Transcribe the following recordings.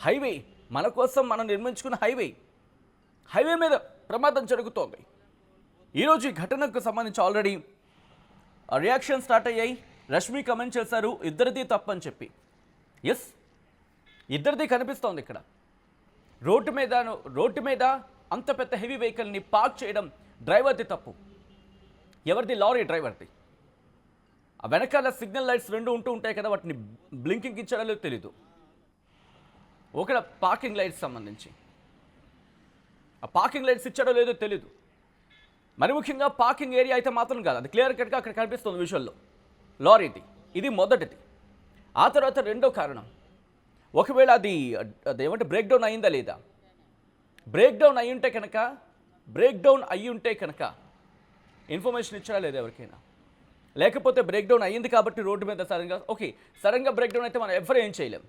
Highway మన కోసం మనం నిర్మించుకున్న హైవే మీద ప్రమాదం జరుగుతోంది. ఈరోజు ఈ ఘటనకు సంబంధించి ఆల్రెడీ రియాక్షన్ స్టార్ట్ అయ్యాయి. రష్మి కమెంట్ చేశారు ఇద్దరిది తప్పని చెప్పి. ఎస్, ఇద్దరిది కనిపిస్తోంది ఇక్కడ. రోడ్డు మీద అంత పెద్ద హెవీ వెహికల్ని పార్క్ చేయడం డ్రైవర్ది తప్పు. ఎవరిది? లారీ డ్రైవర్ది. ఆ వెనకాల సిగ్నల్ లైట్స్ రెండు ఉంటూ ఉంటాయి కదా, వాటిని బ్లింకింగ్ ఇచ్చాడో లేదో తెలీదు. ఒక పార్కింగ్ లైట్స్ సంబంధించి ఆ పార్కింగ్ లైట్స్ ఇచ్చాడో లేదో తెలీదు. మరి ముఖ్యంగా పార్కింగ్ ఏరియా అయితే మాత్రం కాదు, అది క్లియర్ కట్గా అక్కడ కనిపిస్తుంది విజువల్లో. లారీది ఇది మొదటిది. ఆ తర్వాత రెండో కారణం, ఒకవేళ అదేమంటే బ్రేక్ డౌన్ అయిందా లేదా, బ్రేక్ డౌన్ అయ్యి ఉంటే కనుక ఇన్ఫర్మేషన్ ఇచ్చారా లేదా ఎవరికైనా, లేకపోతే బ్రేక్ డౌన్ అయ్యింది కాబట్టి రోడ్డు మీద సడన్గా బ్రేక్ డౌన్ అయితే మనం ఎవరు ఏం చేయలేం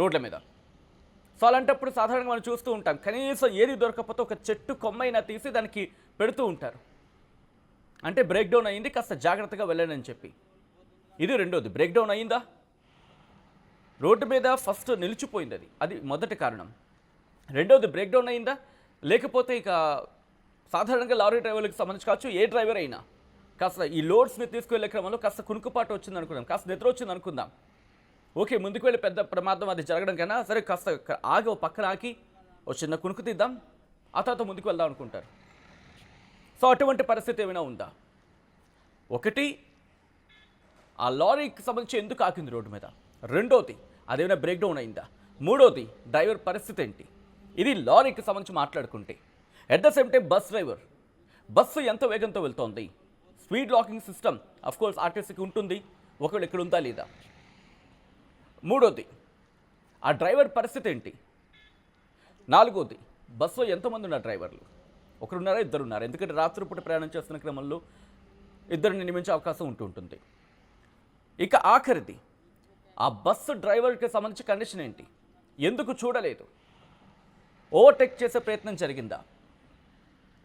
రోడ్ల మీద. సో అలాంటప్పుడు సాధారణంగా మనం చూస్తూ ఉంటాం, కనీసం ఏది దొరకకపోతే ఒక చెట్టు కొమ్మైనా తీసి దానికి పెడుతూ ఉంటారు. అంటే బ్రేక్ డౌన్ అయ్యింది, కాస్త జాగ్రత్తగా వెళ్ళండి అని చెప్పి. ఇది రెండోది. బ్రేక్ డౌన్ అయ్యిందా, రోడ్డు మీద ఫస్ట్ నిలిచిపోయింది, అది మొదటి కారణం. రెండోది బ్రేక్ డౌన్ అయిందా, లేకపోతే ఇక సాధారణంగా లారీ డ్రైవర్లకు సంబంధించి కావచ్చు, ఏ డ్రైవర్ అయినా కాస్త ఈ లోడ్స్ని తీసుకువెళ్ళే క్రమంలో కాస్త కునుకుపాటు వచ్చింది అనుకుందాం, కాస్త నిద్ర వచ్చింది అనుకుందాం. ఓకే, ముందుకు వెళ్ళి పెద్ద ప్రమాదం అది జరగడం కన్నా సరే కాస్త ఆగి ఓ పక్కన ఆకి ఓ చిన్న కునుకు తీద్దాం, ఆ తర్వాత ముందుకు వెళ్దాం అనుకుంటారు. సో అటువంటి పరిస్థితి ఏమైనా ఉందా? ఒకటి, ఆ లారీకి సంబంధించి ఎందుకు ఆకింది రోడ్డు మీద. రెండోది, అదేమైనా బ్రేక్ డౌన్ అయిందా. మూడోది, డ్రైవర్ పరిస్థితి ఏంటి. ఇది లారీకి సంబంధించి మాట్లాడుకుంటే. At the same time bus ఎంత వేగంతో వెళ్తోంది. స్పీడ్ లాకింగ్ సిస్టమ్ అఫ్కోర్స్ ఆర్టీసీకి ఉంటుంది, ఒకవేళ ఇక్కడ ఉందా లేదా. మూడోది, ఆ డ్రైవర్ పరిస్థితి ఏంటి. నాలుగోది, బస్సులో ఎంతమంది ఉన్నారు డ్రైవర్లు, ఒకరున్నారా ఇద్దరున్నారా, ఎందుకంటే రాత్రిపూట ప్రయాణం చేస్తున్న క్రమంలో ఇద్దరిని నియమించే అవకాశం ఉంటుంది. ఇక ఆఖరిది, ఆ బస్సు డ్రైవర్కి సంబంధించి కండిషన్ ఏంటి, ఎందుకు చూడలేదు. ఓవర్టేక్ చేసే ప్రయత్నం జరిగిందా,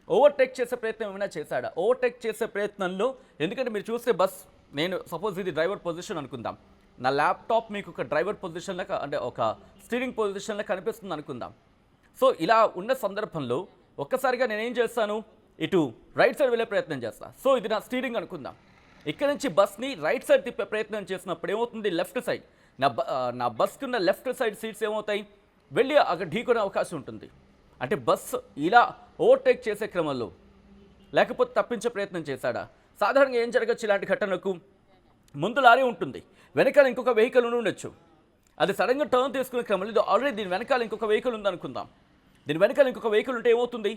ఓవర్టేక్ చేసే ప్రయత్నం ఏమైనా చేశాడా. ఓవర్టేక్ చేసే ప్రయత్నంలో, ఎందుకంటే మీరు చూస్తే నేను సపోజ్ ఇది డ్రైవర్ పొజిషన్ అనుకుందాం, నా ల్యాప్టాప్ మీకు ఒక డ్రైవర్ పొజిషన్లో అంటే ఒక స్టీరింగ్ పొజిషన్లో కనిపిస్తుంది అనుకుందాం. సో ఇలా ఉన్న సందర్భంలో ఒక్కసారిగా నేనేం చేస్తాను, ఇటు రైట్ సైడ్ వెళ్ళే ప్రయత్నం చేస్తాను. సో ఇది నా స్టీరింగ్ అనుకుందాం. ఇక్కడ నుంచి బస్ని రైట్ సైడ్ తిప్పే ప్రయత్నం చేసినప్పుడు ఏమవుతుంది, లెఫ్ట్ సైడ్ నా బస్కి ఉన్న లెఫ్ట్ సైడ్ సీట్స్ ఏమవుతాయి, వెళ్ళి అక్కడ ఢీకొనే అవకాశం ఉంటుంది. అంటే బస్సు ఇలా ఓవర్టేక్ చేసే క్రమంలో లేకపోతే తప్పించే ప్రయత్నం చేశాడా. సాధారణంగా ఏం జరగచ్చు ఇలాంటి ఘటనకు, ముందు లారీ ఉంటుంది, వెనకాల ఇంకొక వెహికల్ ఉండొచ్చు. అది సడన్గా టర్న్ తీసుకునే క్రమంలో ఇది ఆల్రెడీ దీని వెనకాల ఇంకొక వెహికల్ ఉందనుకుందాం. దీని వెనకాల ఇంకొక వెహికల్ ఉంటే ఏమవుతుంది,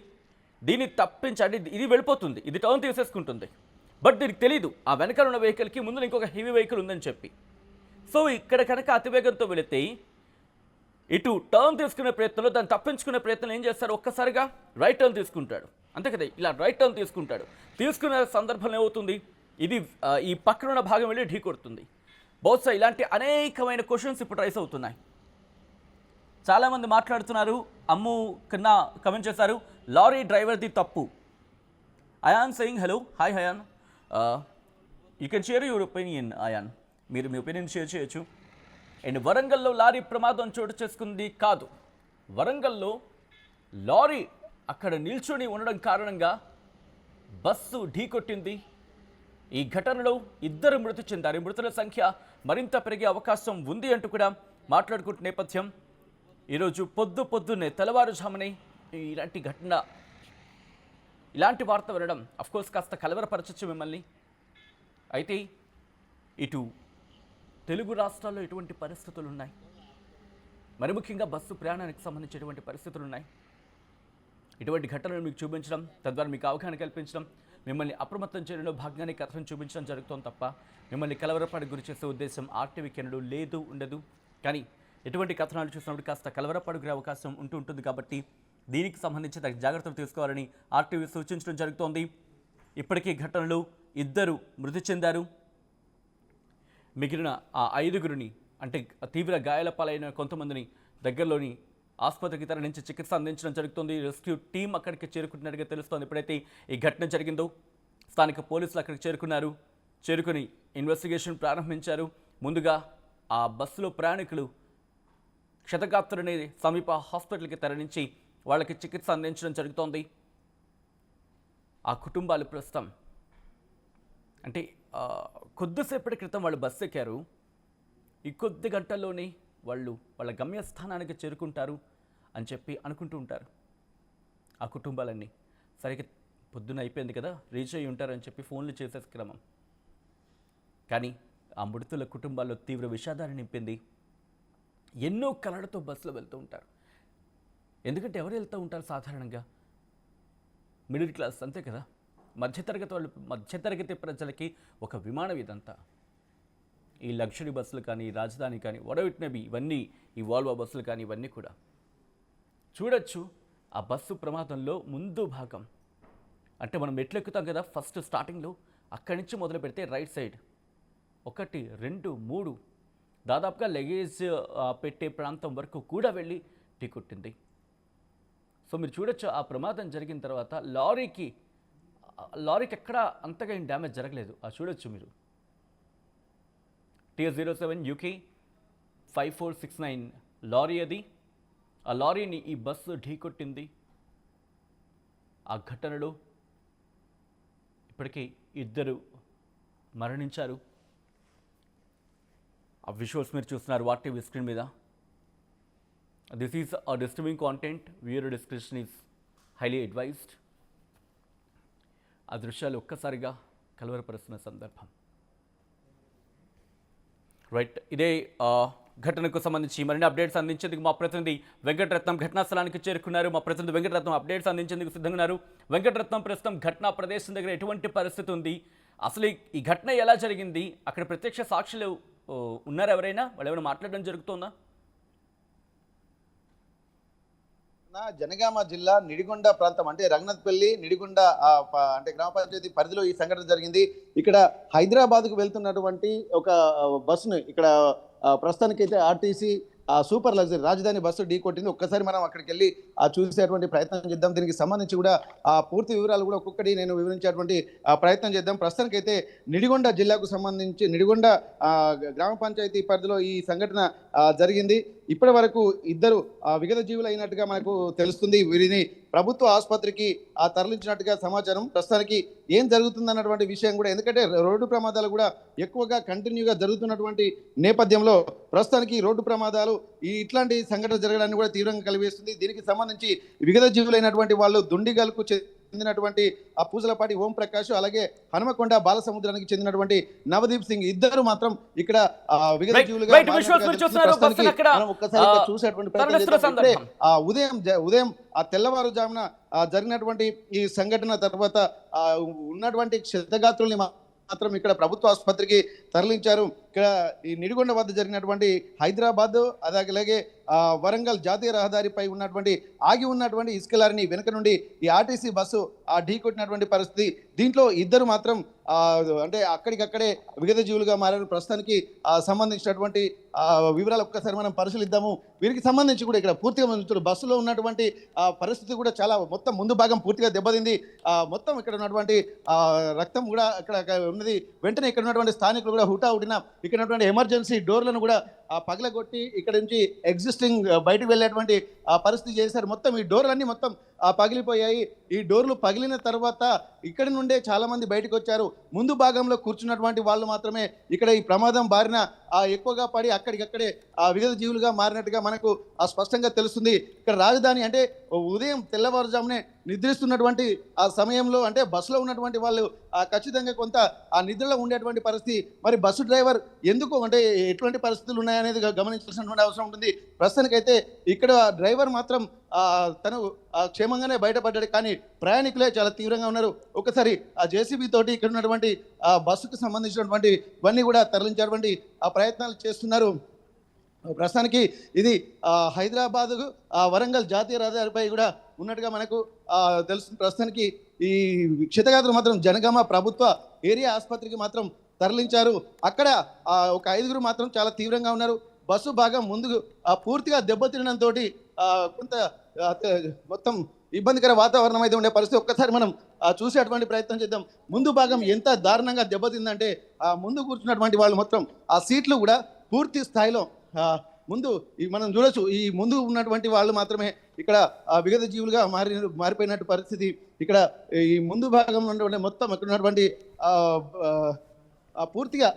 దీన్ని తప్పించండి, ఇది వెళ్ళిపోతుంది, ఇది టర్న్ తీసేసుకుంటుంది. బట్ దీనికి తెలీదు ఆ వెనకాల ఉన్న వెహికల్కి ముందు ఇంకొక హెవీ వెహికల్ ఉందని చెప్పి. సో ఇక్కడ కనుక అతివేగంతో వెళితే ఇటు టర్న్ తీసుకునే ప్రయత్నంలో దాన్ని తప్పించుకునే ప్రయత్నం ఏం చేస్తారు, ఒక్కసారిగా రైట్ టర్న్ తీసుకుంటాడు. అంతే కదా, ఇలా రైట్ టర్న్ తీసుకునే సందర్భంలో ఏమవుతుంది, ఇది ఈ పక్కనున్న భాగం వెళ్ళి ఢీ కొడుతుంది. బహుశా ఇలాంటి అనేకమైన క్వశ్చన్స్ ఇప్పుడు రైస్ అవుతున్నాయి. చాలామంది మాట్లాడుతున్నారు. అమ్ము కన్నా కమెంట్ చేశారు, లారీ డ్రైవర్ది తప్పు. Ayan saying hello, hi Ayan, you can share your opinion. Ayan, మీరు మీ ఒపీనియన్ షేర్ చేయొచ్చు. అండ్ వరంగల్లో లారీ ప్రమాదం చోటు చేసుకుంది కాదు, వరంగల్లో లారీ అక్కడ నిల్చొని ఉండడం కారణంగా బస్సు ఢీకొట్టింది. ఈ ఘటనలో ఇద్దరు మృతి చెందారు. మృతుల సంఖ్య మరింత పెరిగే అవకాశం ఉంది అంటూ కూడా మాట్లాడుకుంటున్న నేపథ్యం. ఈరోజు పొద్దున్నే తెల్లవారుజామునే ఇలాంటి వార్త వినడం అఫ్కోర్స్ కాస్త కలవరపరచచ్చు మిమ్మల్ని. అయితే ఇటు తెలుగు రాష్ట్రాల్లో ఎటువంటి పరిస్థితులు ఉన్నాయి, మరి ముఖ్యంగా బస్సు ప్రయాణానికి సంబంధించి ఎటువంటి పరిస్థితులు ఉన్నాయి, ఇటువంటి ఘటనలు మీకు చూపించడం, తద్వారా మీకు అవగాహన కల్పించడం, మిమ్మల్ని అప్రమత్తం చేయడంలో భాగంగానే కథను చూపించడం జరుగుతోంది తప్ప మిమ్మల్ని కలవరపాటు గురి చేసే ఉద్దేశం ఆర్టీవీకి ఎన్నడూ ఉండదు. కానీ ఎటువంటి కథనాలు చూసినప్పుడు కాస్త కలవరపాటు గురే అవకాశం ఉంటుంది కాబట్టి దీనికి సంబంధించి తగిన జాగ్రత్తలు తీసుకోవాలని ఆర్టీవీ సూచించడం జరుగుతోంది. ఇప్పటికీ ఘటనలు ఇద్దరు మృతి చెందారు. మిగిలిన ఆ 5గురిని అంటే తీవ్ర గాయాల పాలైన కొంతమందిని దగ్గరలోని ఆసుపత్రికి తరలించి చికిత్స అందించడం జరుగుతుంది. రెస్క్యూ టీం అక్కడికి చేరుకుంటున్నట్టుగా తెలుస్తోంది. ఎప్పుడైతే ఈ ఘటన జరిగిందో స్థానిక పోలీసులు అక్కడికి చేరుకుని ఇన్వెస్టిగేషన్ ప్రారంభించారు. ముందుగా ఆ బస్సులో ప్రయాణికులు క్షతగాత్రుని సమీప హాస్పిటల్కి తరలించి వాళ్ళకి చికిత్స అందించడం జరుగుతోంది. ఆ కుటుంబాలు ప్రస్తుతం అంటే కొద్దిసేపటి క్రితం వాళ్ళు బస్సు ఎక్కారు. ఈ కొద్ది గంటల్లోనే వాళ్ళ గమ్యస్థానానికి చేరుకుంటారు అని చెప్పి అనుకుంటూ ఉంటారు. ఆ కుటుంబాలన్నీ సరిగ్గా పొద్దున అయిపోయింది కదా, రీచ్ అయ్యి ఉంటారని చెప్పి ఫోన్లు చేసే క్రమం. కానీ ఆ మృతుల కుటుంబాల్లో తీవ్ర విషాదాన్ని నింపింది. ఎన్నో కలలతో బస్సులో వెళ్తూ ఉంటారు. ఎందుకంటే ఎవరు వెళ్తూ ఉంటారు సాధారణంగా? మిడిల్ క్లాస్, అంతే కదా. మధ్యతరగతి ప్రజలకి ఒక విమానం ఇదంతా. ఈ లగ్జరీ బస్సులు కానీ, రాజధాని కానీ, వడవిట్ మేబీ ఇవన్నీ, ఈ వాల్వో బస్సులు కానీ, ఇవన్నీ కూడా చూడొచ్చు. ఆ బస్సు ప్రమాదంలో ముందు భాగం అంటే మనం మెట్లు ఎక్కుతాం కదా ఫస్ట్ స్టార్టింగ్లో, అక్కడి నుంచి మొదలు పెడితే రైట్ సైడ్ 1, 2, 3 దాదాపుగా లగేజ్ పెట్టే ప్రాంతం వరకు కూడా వెళ్ళి ఢీకొట్టింది. సో మీరు చూడొచ్చు ఆ ప్రమాదం జరిగిన తర్వాత లారీకి ఎక్కడా అంతగా ఏం డ్యామేజ్ జరగలేదు. చూడొచ్చు మీరు. TS07 UK 5469 లారీ అది. ఆ లారీని ఈ బస్సు ఢీకొట్టింది. ఆ ఘటనలో ఇప్పటికీ 2 మరణించారు. ఆ విజువల్స్ మీరు చూస్తున్నారు వాట్ టీవీ స్క్రీన్ మీద. This is a disturbing content, viewer description is highly advised. ఆ దృశ్యాలు ఒక్కసారిగా కలవరపరుస్తున్న సందర్భం. రైట్, ఇదే ఘటనకు సంబంధించి మరిన్ని అప్డేట్స్ అందించేందుకు మా ప్రతినిధి వెంకటరత్నం ఘటనా స్థలానికి చేరుకున్నారు. మా ప్రతినిధి వెంకటరత్నం అప్డేట్స్ అందించేందుకు సిద్ధంగా ఉన్నారు. వెంకటరత్నం, ప్రస్తుతం ఘటనా ప్రదేశం దగ్గర ఎటువంటి పరిస్థితి ఉంది? అసలు ఈ ఘటన ఎలా జరిగింది? అక్కడ ప్రత్యక్ష సాక్షులు ఉన్నారు ఎవరైనా? వాళ్ళు ఏమైనా మాట్లాడడం జరుగుతుందా? జనగామ జిల్లా నిడిగొండ ప్రాంతం అంటే రంగనాథ్పల్లి నిడిగొండ అంటే గ్రామ పంచాయతీ పరిధిలో ఈ సంఘటన జరిగింది. ఇక్కడ హైదరాబాద్కు వెళ్తున్నటువంటి ఒక బస్సును ఇక్కడ ప్రస్తుతానికైతే ఆర్టీసీ సూపర్ లగ్జరీ రాజధాని బస్సు ఢీ కొట్టింది. ఒక్కసారి మనం అక్కడికి వెళ్ళి చూసేటువంటి ప్రయత్నం చేద్దాం. దీనికి సంబంధించి కూడా పూర్తి వివరాలు కూడా ఒక్కొక్కటి నేను వివరించేటువంటి ప్రయత్నం చేద్దాం. ప్రస్తుతానికైతే నిడిగొండ జిల్లాకు సంబంధించి నిడిగొండ గ్రామ పంచాయతీ పరిధిలో ఈ సంఘటన జరిగింది. ఇప్పటి వరకు 2 విగత జీవులు అయినట్టుగా మనకు తెలుస్తుంది. వీరిని ప్రభుత్వ ఆసుపత్రికి తరలించినట్టుగా సమాచారం. ప్రస్తుతానికి ఏం జరుగుతుందన్నటువంటి విషయం కూడా, ఎందుకంటే రోడ్డు ప్రమాదాలు కూడా ఎక్కువగా కంటిన్యూగా జరుగుతున్నటువంటి నేపథ్యంలో ప్రస్తుతానికి రోడ్డు ప్రమాదాలు ఇట్లాంటి సంఘటన జరగడాన్ని కూడా తీవ్రంగా కలిగిస్తుంది. దీనికి సంబంధించి విగత జీవులైనటువంటి వాళ్ళు దుండిగల్కు చెందినటువంటి పూజలపాటి ఓం ప్రకాష్, అలాగే హనుమకొండ బాలసముద్రానికి చెందినటువంటి నవదీప్ సింగ్, 2 మాత్రం ఇక్కడ విగత జీవులుగా ఒక్కసారి చూసేటువంటి ఉదయం తెల్లవారుజామున జరిగినటువంటి ఈ సంఘటన తర్వాత ఉన్నటువంటి క్షతగాత్రుల్ని మాత్రం ఇక్కడ ప్రభుత్వ ఆసుపత్రికి తరలించారు. ఇక్కడ ఈ నిడిగొండ వద్ద జరిగినటువంటి హైదరాబాద్ అలాగే వరంగల్ జాతీయ రహదారిపై ఉన్నటువంటి ఆగి ఉన్నటువంటి ఇసుక లారీని వెనుక నుండి ఈ ఆర్టీసీ బస్సు ఢీ కొట్టినటువంటి పరిస్థితి. దీంట్లో 2 మాత్రం అంటే అక్కడికక్కడే విగత జీవులుగా మారారు. ప్రస్తుతానికి సంబంధించినటువంటి వివరాలు ఒక్కసారి మనం పరిశీలిద్దాము. వీరికి సంబంధించి కూడా ఇక్కడ పూర్తిగా బస్సులో ఉన్నటువంటి పరిస్థితి కూడా చాలా మొత్తం ముందు భాగం పూర్తిగా దెబ్బతింది. మొత్తం ఇక్కడ ఉన్నటువంటి రక్తం కూడా ఇక్కడ ఉన్నది. వెంటనే ఇక్కడ ఉన్నటువంటి స్థానికులు కూడా హుటాహుటిన ఇక్కడ ఉన్నటువంటి ఎమర్జెన్సీ డోర్లను కూడా పగలగొట్టి ఇక్కడ నుంచి ఎగ్జిస్టింగ్ బయటకు వెళ్ళేటువంటి పరిస్థితి చేశారు. మొత్తం ఈ డోర్లన్నీ మొత్తం పగిలిపోయాయి. ఈ డోర్లు పగిలిన తర్వాత ఇక్కడి నుండే చాలా మంది బయటకు వచ్చారు. ముందు భాగంలో కూర్చున్నటువంటి వాళ్ళు మాత్రమే ఇక్కడ ఈ ప్రమాదం బారిన ఎక్కువగా పడి అక్కడికక్కడే విగత జీవులుగా మారినట్టుగా మనకు స్పష్టంగా తెలుస్తుంది. ఇక్కడ రాజధాని అంటే ఉదయం తెల్లవారుజామునే నిద్రిస్తున్నటువంటి ఆ సమయంలో అంటే బస్సులో ఉన్నటువంటి వాళ్ళు ఖచ్చితంగా కొంత ఆ నిద్రలో ఉండేటువంటి పరిస్థితి. మరి బస్సు డ్రైవర్ ఎందుకు అంటే ఎటువంటి పరిస్థితులు ఉన్నాయనేది గమనించాల్సినటువంటి అవసరం ఉంటుంది. ప్రస్తుతానికైతే ఇక్కడ డ్రైవర్ మాత్రం తను క్షేమంగానే బయటపడ్డాడు. కానీ ప్రయాణికులే చాలా తీవ్రంగా ఉన్నారు. ఒకసారి ఆ జేసీబీ తోటి ఇక్కడ ఉన్నటువంటి బస్సుకు సంబంధించినటువంటి ఇవన్నీ కూడా తరలించేటువంటి ప్రయత్నాలు చేస్తున్నారు. ప్రస్తుతానికి ఇది హైదరాబాద్ వరంగల్ జాతీయ రహదారిపై కూడా ఉన్నట్టుగా మనకు తెలుస్తుంది. ప్రస్తుతానికి ఈ క్షతగాత్రులు మాత్రం జనగామ ప్రభుత్వ ఏరియా ఆసుపత్రికి మాత్రం తరలించారు. అక్కడ ఒక 5 మాత్రం చాలా తీవ్రంగా ఉన్నారు. బస్సు భాగం ముందుకు పూర్తిగా దెబ్బతినడంతో కొంత మొత్తం ఇబ్బందికర వాతావరణం అయితే ఉండే పరిస్థితి. ఒక్కసారి మనం చూసేటువంటి ప్రయత్నం చేద్దాం. ముందు భాగం ఎంత దారుణంగా దెబ్బతిందంటే ముందు కూర్చున్నటువంటి వాళ్ళు మొత్తం ఆ సీట్లు కూడా పూర్తి స్థాయిలో ముందు మనం చూడొచ్చు, ఈ ముందు ఉన్నటువంటి వాళ్ళు మాత్రమే ఇక్కడ విగత జీవులుగా మారిపోయినట్టు పరిస్థితి. ఇక్కడ ఈ ముందు భాగంలో ఉన్నటువంటి మొత్తం అక్కడ ఉన్నటువంటి పూర్తిగా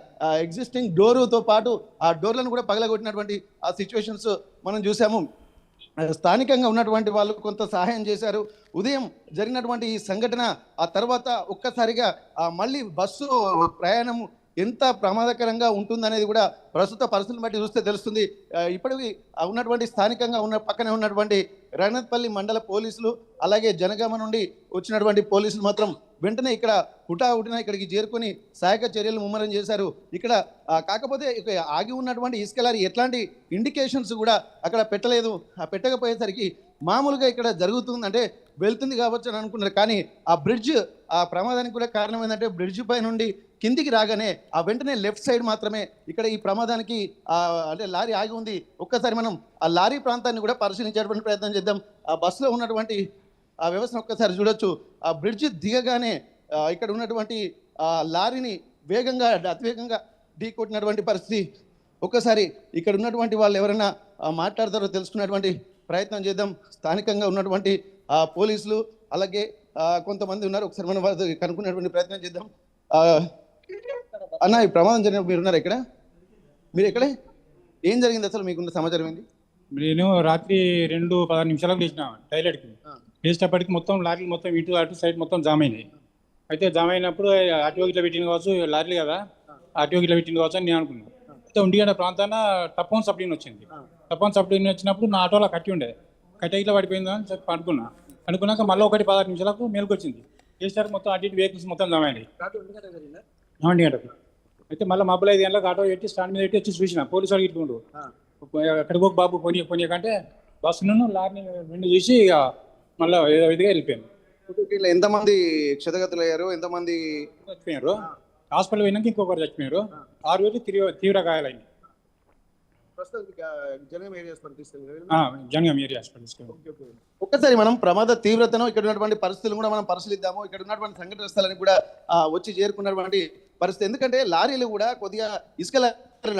ఎగ్జిస్టింగ్ డోరుతో పాటు ఆ డోర్లను కూడా పగలగొట్టినటువంటి ఆ సిచ్యువేషన్స్ మనం చూసాము. స్థానికంగా ఉన్నటువంటి వాళ్ళు కొంత సహాయం చేశారు. ఉదయం జరిగినటువంటి ఈ సంఘటన ఆ తర్వాత ఒక్కసారిగా మళ్ళీ బస్సు ప్రయాణం ఎంత ప్రమాదకరంగా ఉంటుందనేది కూడా ప్రస్తుత పరిస్థితులను బట్టి చూస్తే తెలుస్తుంది. ఇప్పటికీ ఉన్నటువంటి స్థానికంగా పక్కనే ఉన్నటువంటి రణత్పల్లి మండల పోలీసులు అలాగే జనగామ నుండి వచ్చినటువంటి పోలీసులు మాత్రం వెంటనే ఇక్కడ హుటాహుటిన ఇక్కడికి చేరుకొని సహాయక చర్యలు ముమ్మరం చేశారు. ఇక్కడ కాకపోతే ఆగి ఉన్నటువంటి ఇసుక లారీ ఎట్లాంటి ఇండికేషన్స్ కూడా అక్కడ పెట్టలేదు. పెట్టకపోయేసరికి మామూలుగా ఇక్కడ జరుగుతుంది అంటే వెళ్తుంది కావచ్చు అని అనుకున్నారు. కానీ ఆ బ్రిడ్జ్ ఆ ప్రమాదానికి కూడా కారణం ఏంటంటే బ్రిడ్జ్ పై నుండి కిందికి రాగానే ఆ వెంటనే లెఫ్ట్ సైడ్ మాత్రమే ఇక్కడ ఈ ప్రమాదానికి అంటే లారీ ఆగి ఉంది. ఒక్కసారి మనం ఆ లారీ ప్రాంతాన్ని కూడా పరిశీలించేటువంటి ప్రయత్నం చేద్దాం. ఆ బస్సులో ఉన్నటువంటి ఆ వ్యవస్థను ఒక్కసారి చూడొచ్చు. ఆ బ్రిడ్జ్ దిగగానే ఇక్కడ ఉన్నటువంటి లారీని అతివేగంగా ఢీ కొట్టినటువంటి పరిస్థితి. ఒక్కసారి ఇక్కడ ఉన్నటువంటి వాళ్ళు ఎవరైనా మాట్లాడతారో తెలుసుకున్నటువంటి ప్రయత్నం చేద్దాం. స్థానికంగా ఉన్నటువంటి పోలీసులు అలాగే కొంతమంది ఉన్నారు. ఒకసారి మనం వారితో కనుక్కునేటువంటి ప్రయత్నం చేద్దాం. అన్న, ఈ ప్రమాదం జరిగినప్పుడు మీరు ఉన్నారు ఇక్కడ? మీరు ఎక్కడే? ఏం జరిగింది అసలు? మీకున్న సమాచారం ఏంటి? నేను రాత్రి 2:16 లేచిన టాయిలెట్కి. లేచేటప్పటికి మొత్తం లారీలు మొత్తం ఇటు అటు సైడ్ మొత్తం జామ్ అయినాయి. అయితే జామ్ అయినప్పుడు ఆర్టీఓ గిట్లా పెట్టింది కావచ్చు, లారీలు కదా ఆర్టీఓ గిట్లా పెట్టింది కావచ్చు అని నేను అనుకున్నాను. అయితే ఉండిగడ్డ ప్రాంతాన టప్పన్ సప్లైన్ వచ్చింది. టప్పన్ సప్లైన్ వచ్చినప్పుడు నా ఆటోలో కట్టి ఉండే, కట్టి ఇట్లా పడిపోయిందా అని చెప్పి అనుకున్నాక మళ్ళీ 1:16 మేలుకు వచ్చింది. చేసేసరికి మొత్తం అటు ఇటు వెహికల్స్ మొత్తం జామ్ అయినాయి. ఉండిగడ్డకు అయితే మళ్ళీ మబ్బులు 5 గంటలకు ఆటో పెట్టి స్టాండ్ మీద పెట్టి వచ్చి చూసిన పోలీసు వాళ్ళు ఇట్లుండు ఎక్కడికి పోక బాబు పోనీ కంటే బస్సును లారీని రెండు చూసి ఇక మళ్ళీ ఏదో విధిగా వెళ్ళిపోయాను. ఎంతమంది క్షతగతులు అయ్యారు? ఎంతమంది చచ్చిపోయారు? హాస్పిటల్ పోయినాక ఇంకొకరు చచ్చిపోయారు. 6 తీవ్ర గాయాలైంది. Jangaon area hospital. ఒక్కసారి మనం ప్రమాద తీవ్రతను, ఇక్కడ ఉన్నటువంటి పరిస్థితులు కూడా మనం పరిశీలిద్దాము. ఇక్కడ ఉన్నటువంటి సంఘటన స్థలానికి కూడా వచ్చి చేరుకున్నటువంటి పరిస్థితి. ఎందుకంటే లారీలు కూడా కొద్దిగా ఇసుక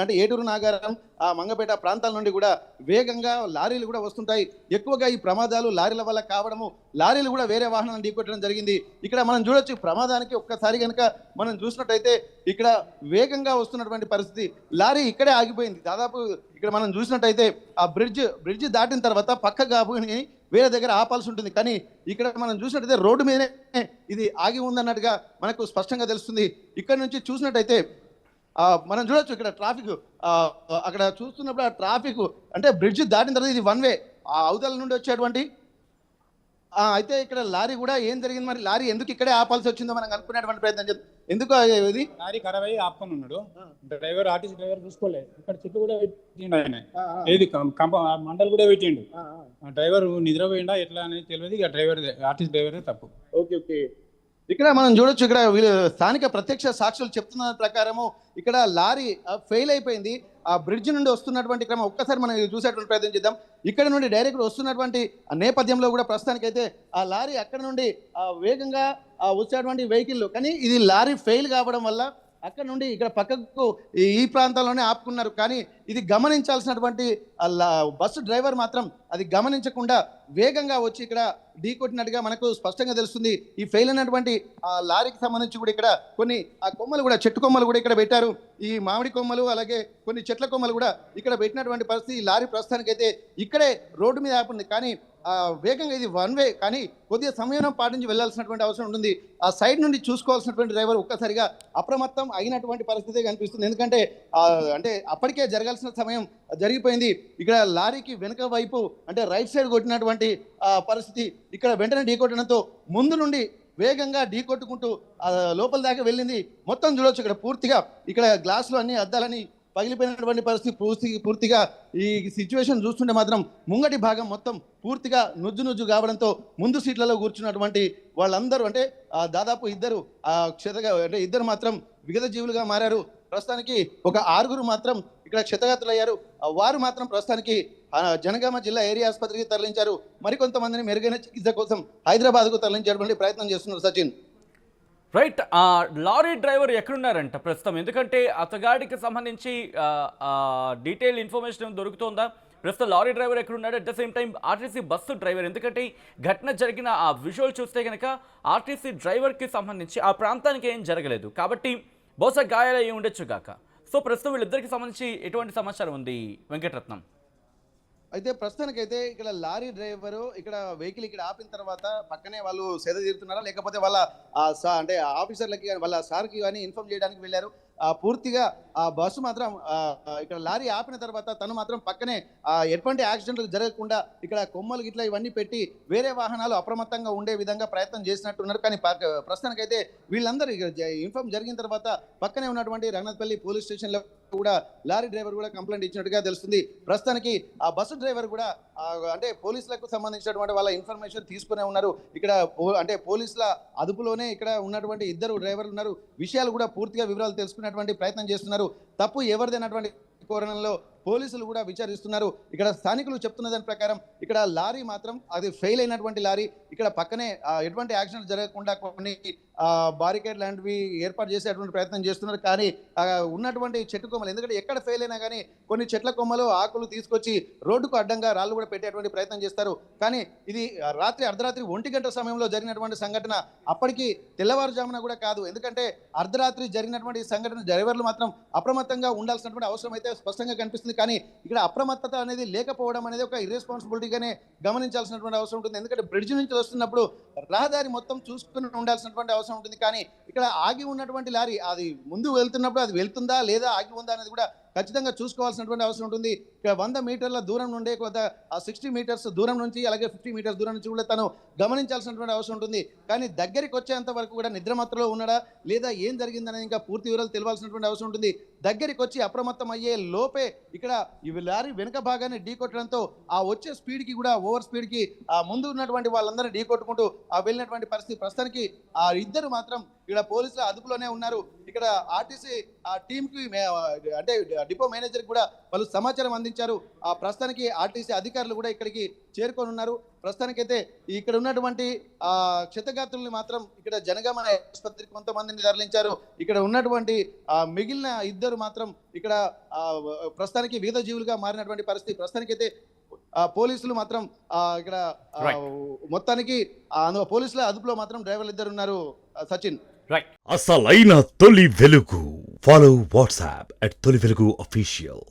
అంటే ఏటూరు నాగారం మంగపేట ప్రాంతాల నుండి కూడా వేగంగా లారీలు కూడా వస్తుంటాయి. ఎక్కువగా ఈ ప్రమాదాలు లారీల వల్ల కావడము, లారీలు కూడా వేరే వాహనాలను ఢీకొట్టడం జరిగింది. ఇక్కడ మనం చూడొచ్చు ప్రమాదానికి ఒక్కసారి కనుక మనం చూసినట్టయితే ఇక్కడ వేగంగా వస్తున్నటువంటి పరిస్థితి. లారీ ఇక్కడే ఆగిపోయింది. దాదాపు ఇక్కడ మనం చూసినట్టయితే ఆ బ్రిడ్జ్ దాటిన తర్వాత పక్క కాబోని వేరే దగ్గర ఆపాల్సి ఉంటుంది. కానీ ఇక్కడ మనం చూసినట్టయితే రోడ్డు మీదనే ఇది ఆగి ఉందన్నట్టుగా మనకు స్పష్టంగా తెలుస్తుంది. ఇక్కడ నుంచి చూసినట్టయితే మనం చూడొచ్చు ఇక్కడ ట్రాఫిక్ అక్కడ చూస్తున్నప్పుడు ఆ ట్రాఫిక్ అంటే బ్రిడ్జ్ దాటిన తర్వాత ఇది వన్ వే అవతల నుండి వచ్చేటువంటి అయితే ఇక్కడ లారీ కూడా ఏం జరిగింది, మరి లారీ ఎందుకు ఇక్కడే ఆపాల్సి వచ్చిందో మనం అనుకునేటువంటి ప్రయత్నం చేద్దాం. ఎందుకు ఇది లారీ ఖరాబ్ అయ్యి ఆపుకొని ఉన్నాడు డ్రైవర్, ఆర్టీసీ డ్రైవర్ చూసుకోలేదు. ఇక్కడ చెట్టు కూడా పెట్టిండు, ఆయన ఏది మండలు కూడా పెట్టిండు. డ్రైవర్ నిద్రపోయిండా ఎట్లా అనేది తెలియదు. ఇక ఆర్టీసీ డ్రైవరే తప్పు. ఓకే. ఇక్కడ మనం చూడొచ్చు, ఇక్కడ స్థానిక ప్రత్యక్ష సాక్షులు చెప్తున్న ప్రకారము ఇక్కడ లారీ ఫెయిల్ అయిపోయింది. ఆ బ్రిడ్జ్ నుండి వస్తున్నటువంటి క్రమం ఒక్కసారి మనం చూసేటువంటి ప్రయత్నం చేద్దాం. ఇక్కడ నుండి డైరెక్ట్ వస్తున్నటువంటి నేపథ్యంలో కూడా ప్రస్తుతానికైతే ఆ లారీ అక్కడ నుండి వేగంగా వచ్చేటువంటి వెహికల్, కానీ ఇది లారీ ఫెయిల్ కావడం వల్ల అక్కడ నుండి ఇక్కడ పక్కకు ఈ ప్రాంతంలోనే ఆపుకున్నారు. కానీ ఇది గమనించాల్సినటువంటి బస్సు డ్రైవర్ మాత్రం అది గమనించకుండా వేగంగా వచ్చి ఇక్కడ ఢీకొట్టినట్టుగా మనకు స్పష్టంగా తెలుస్తుంది. ఈ ఫెయిల్ అయినటువంటి ఆ లారీకి సంబంధించి కూడా ఇక్కడ కొన్ని ఆ కొమ్మలు కూడా, చెట్టు కొమ్మలు కూడా ఇక్కడ పెట్టారు. ఈ మామిడి కొమ్మలు అలాగే కొన్ని చెట్ల కొమ్మలు కూడా ఇక్కడ పెట్టినటువంటి పరిస్థితి. ఈ లారీ ప్రస్తుతానికి అయితే ఇక్కడే రోడ్డు మీద ఆపుంది. కానీ వేగంగా ఇది వన్ వే, కానీ కొద్దిగా సమయం పాటించి వెళ్లాల్సినటువంటి అవసరం ఉంటుంది. ఆ సైడ్ నుండి చూసుకోవాల్సినటువంటి డ్రైవర్ ఒక్కసారిగా అప్రమత్తం అయినటువంటి పరిస్థితి కనిపిస్తుంది. ఎందుకంటే అంటే అప్పటికే జరగాల్సిన సమయం జరిగిపోయింది. ఇక్కడ లారీకి వెనుక వైపు అంటే రైట్ సైడ్ కొట్టినటువంటి పరిస్థితి. ఇక్కడ వెంటనే ఢీకొట్టడంతో ముందు నుండి వేగంగా ఢీకొట్టుకుంటూ లోపల దాకా వెళ్ళింది. మొత్తం చూడవచ్చు ఇక్కడ పూర్తిగా ఇక్కడ గ్లాసులు అన్ని అద్దాలని పగిలిపోయినటువంటి పరిస్థితి. పూర్తిగా ఈ సిచ్యువేషన్ చూస్తుంటే మాత్రం ముంగటి భాగం మొత్తం పూర్తిగా నుజ్జు కావడంతో ముందు సీట్లలో కూర్చున్నటువంటి వాళ్ళందరూ అంటే దాదాపు ఇద్దరు మాత్రం విగత జీవులుగా మారారు. ప్రస్తుతానికి ఒక 6 మాత్రం ఇక్కడ క్షతగాత్రులయ్యారు. వారు మాత్రం ప్రస్తుతానికి జనగామ జిల్లా ఏరియా ఆసుపత్రికి తరలించారు. మరికొంతమందిని మెరుగైన చికిత్స కోసం హైదరాబాద్కు తరలించేటువంటి ప్రయత్నం చేస్తున్నారు. సచిన్. రైట్. లారీ డ్రైవర్ ఎక్కడున్నారంట ప్రస్తుతం? ఎందుకంటే అతగాడికి సంబంధించి డీటెయిల్ ఇన్ఫర్మేషన్ దొరుకుతుందా? ప్రస్తుతం లారీ డ్రైవర్ ఎక్కడున్నాడు? At the same time RTC bus driver, ఎందుకంటే ఘటన జరిగిన ఆ విజువల్ చూస్తే కనుక ఆర్టీసీ డ్రైవర్కి సంబంధించి ఆ ప్రాంతానికి ఏం జరగలేదు కాబట్టి బహుశా గాయాలయ్యి ఉండొచ్చు గాక. సో ప్రస్తుతం వీళ్ళిద్దరికి సంబంధించి ఎటువంటి సమాచారం ఉంది వెంకటరత్నం? అయితే ప్రస్తుతానికైతే ఇక్కడ లారీ డ్రైవరు ఇక్కడ వెహికల్ ఇక్కడ ఆపిన తర్వాత పక్కనే వాళ్ళు సేద తీరుతున్నారా, లేకపోతే వాళ్ళ అంటే ఆఫీసర్లకి వాళ్ళ సార్కి కానీ ఇన్ఫార్మ్ చేయడానికి వెళ్ళారు. పూర్తిగా ఆ బస్సు మాత్రం ఇక్కడ లారీ ఆపిన తర్వాత తను మాత్రం పక్కనే ఎటువంటి యాక్సిడెంట్లు జరగకుండా ఇక్కడ కొమ్మలు గిట్లా ఇవన్నీ పెట్టి వేరే వాహనాలు అప్రమత్తంగా ఉండే విధంగా ప్రయత్నం చేసినట్టున్నారు. కానీ ప్రస్తుతానికైతే వీళ్ళందరూ ఇన్ఫార్మ్ జరిగిన తర్వాత పక్కనే ఉన్నటువంటి రంగనాథపల్లి పోలీస్ స్టేషన్లో కూడా లారీ డ్రైవర్ కూడా కంప్లైంట్ ఇచ్చినట్టుగా తెలుస్తుంది. ప్రస్తుతానికి ఆ బస్సు డ్రైవర్ కూడా అంటే పోలీసులకు సంబంధించినటువంటి వాళ్ళ ఇన్ఫర్మేషన్ తీసుకునే ఉన్నారు. ఇక్కడ అంటే పోలీసుల అదుపులోనే ఇక్కడ ఉన్నటువంటి ఇద్దరు డ్రైవర్లు ఉన్నారు. విషయాలు కూడా పూర్తిగా వివరాలు తెలుసుకునేటువంటి ప్రయత్నం చేస్తున్నారు. తప్పు ఎవరిదైనటువంటి కోణంలో పోలీసులు కూడా విచారిస్తున్నారు. ఇక్కడ స్థానికులు చెప్తున్న దాని ప్రకారం ఇక్కడ లారీ మాత్రం అది ఫెయిల్ అయినటువంటి లారీ. ఇక్కడ పక్కనే ఎటువంటి యాక్సిడెంట్ జరగకుండా కొన్ని బారికేడ్ లాంటివి ఏర్పాటు చేసేటువంటి ప్రయత్నం చేస్తున్నారు. కానీ ఉన్నటువంటి చెట్టు కొమ్మలు, ఎందుకంటే ఎక్కడ ఫెయిల్ అయినా కానీ కొన్ని చెట్ల కొమ్మలు ఆకులు తీసుకొచ్చి రోడ్డుకు అడ్డంగా రాళ్ళు కూడా పెట్టేటువంటి ప్రయత్నం చేస్తారు. కానీ ఇది అర్ధరాత్రి 1 గంట సమయంలో జరిగినటువంటి సంఘటన. అప్పటికి తెల్లవారుజామున కూడా కాదు, ఎందుకంటే అర్ధరాత్రి జరిగినటువంటి సంఘటన డ్రైవర్లు మాత్రం అప్రమత్తంగా ఉండాల్సినటువంటి అవసరం అయితే స్పష్టంగా కనిపిస్తుంది. కానీ ఇక్కడ అప్రమత్తత అనేది లేకపోవడం అనేది ఒక ఇర్రెస్పాన్సిబిలిటీగానే గమనించాల్సినటువంటి అవసరం ఉంటుంది. ఎందుకంటే బ్రిడ్జ్ నుంచి వస్తున్నప్పుడు రహదారి మొత్తం చూసుకుని ఉండాల్సినటువంటి అవసరం ఉంటుంది. కానీ ఇక్కడ ఆగి ఉన్నటువంటి లారీ అది ముందు వెళ్తున్నప్పుడు అది వెళ్తుందా లేదా ఆగి ఉందా అనేది కూడా ఖచ్చితంగా చూసుకోవాల్సినటువంటి అవసరం ఉంటుంది. ఇక్కడ 100 మీటర్ల దూరం నుండే కొంత 60 మీటర్స్ దూరం నుంచి అలాగే 50 మీటర్స్ దూరం నుంచి కూడా తను గమనించాల్సినటువంటి అవసరం ఉంటుంది. కానీ దగ్గరికి వచ్చేంత వరకు కూడా నిద్రమత్తులో ఉన్నాడా లేదా ఏం జరిగిందనేది ఇంకా పూర్తి వివరాలు తెలియాల్సినటువంటి అవసరం ఉంటుంది. దగ్గరికి వచ్చి అప్రమత్తం అయ్యే లోపే ఇక్కడ ఇవి లారీ వెనుక భాగాన్ని ఢీ కొట్టడంతో ఆ వచ్చే స్పీడ్కి కూడా ఓవర్ స్పీడ్కి ముందు ఉన్నటువంటి వాళ్ళందరినీ ఢీ కొట్టుకుంటూ వెళ్ళినటువంటి పరిస్థితి. ప్రస్తుతానికి ఆ ఇద్దరు మాత్రం ఇక్కడ పోలీసుల అదుపులోనే ఉన్నారు. ఇక్కడ ఆర్టీసీ టీంకి అంటే డిపో మేనేజర్ కూడా వాళ్ళు సమాచారం అందించారు. ప్రస్తుతానికి ఆర్టీసీ అధికారులు కూడా ఇక్కడికి చేరుకొని ఉన్నారు. ప్రస్తుతానికైతే ఇక్కడ ఉన్నటువంటి క్షతగాత్రుల్ని మాత్రం ఇక్కడ జనగామ ఆసుపత్రికి కొంతమందిని తరలించారు. ఇక్కడ ఉన్నటువంటి మిగిలిన ఇద్దరు మాత్రం ఇక్కడ ప్రస్తుతానికి వివిధ జీవులుగా మారినటువంటి పరిస్థితి. ప్రస్తుతానికైతే పోలీసులు మాత్రం ఇక్కడ మొత్తానికి పోలీసుల అదుపులో మాత్రం డ్రైవర్లు ఇద్దరు ఉన్నారు. సచిన్, అసలైన తొలి వెలుగు. ఫాలో వాట్సాప్ @తొలి వెలుగు official.